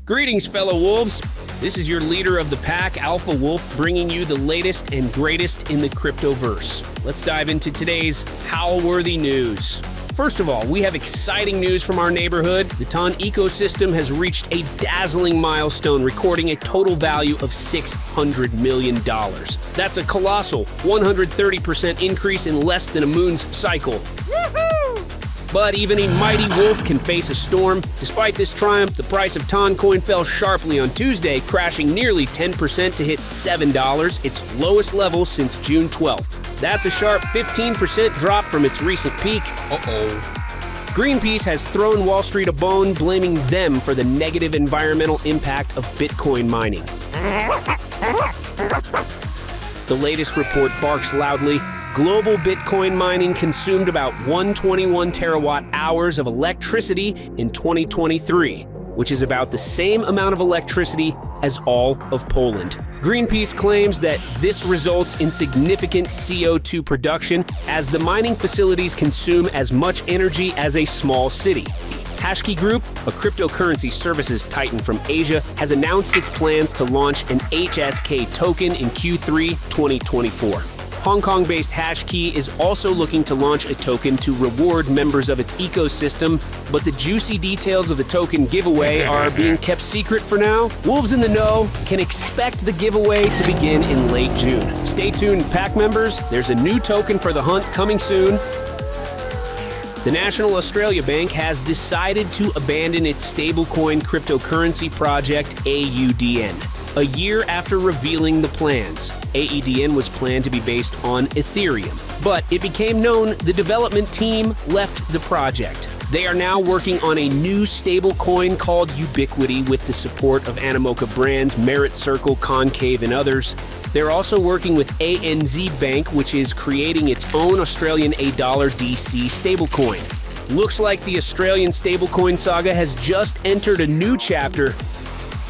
Greetings, fellow wolves. This is your leader of the pack, Alpha Wolf, bringing you the latest and greatest in the cryptoverse. Let's dive into today's howl-worthy news. First of all, we have exciting news from our neighborhood. The Ton ecosystem has reached a dazzling milestone, recording a total value of $600 million. That's a colossal 130% increase in less than a moon's cycle. But even a mighty wolf can face a storm. Despite this triumph, the price of Toncoin fell sharply on Tuesday, crashing nearly 10% to hit $7, its lowest level since June 12th. That's a sharp 15% drop from its recent peak. Greenpeace has thrown Wall Street a bone, blaming them for the negative environmental impact of Bitcoin mining. The latest report barks loudly. Global Bitcoin mining consumed about 121 terawatt hours of electricity in 2023, which is about the same amount of electricity as all of Poland. Greenpeace claims that this results in significant CO2 production as the mining facilities consume as much energy as a small city. HashKey Group, a cryptocurrency services titan from Asia, has announced its plans to launch an HSK token in Q3 2024. Hong Kong-based HashKey is also looking to launch a token to reward members of its ecosystem, but the juicy details of the token giveaway are being kept secret for now. Wolves in the know can expect the giveaway to begin in late June. Stay tuned, pack members. There's a new token for the hunt coming soon. The National Australia Bank has decided to abandon its stablecoin cryptocurrency project AUDN. A year after revealing the plans, AUDN was planned to be based on Ethereum, but it became known the development team left the project. They are now working on a new stablecoin called Ubiquity with the support of Animoca brands Merit Circle, Concave, and others. They're also working with ANZ Bank, which is creating its own Australian $1 stablecoin. Looks like the Australian stablecoin saga has just entered a new chapter.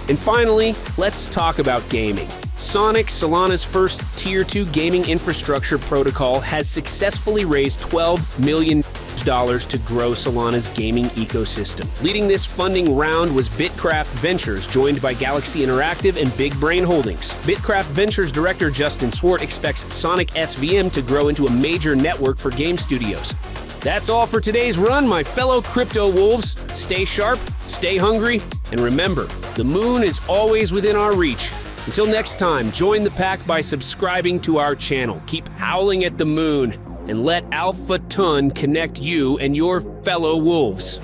And finally, let's talk about gaming. Sonic, Solana's first Tier 2 gaming infrastructure protocol, has successfully raised $12 million to grow Solana's gaming ecosystem. Leading this funding round was Bitcraft Ventures, joined by Galaxy Interactive and Big Brain Holdings. Bitcraft Ventures director Justin Swart expects Sonic SVM to grow into a major network for game studios. That's all for today's run, my fellow crypto wolves. Stay sharp, stay hungry, and remember, the moon is always within our reach. Until next time, join the pack by subscribing to our channel. Keep howling at the moon, and let Alpha Ton connect you and your fellow wolves.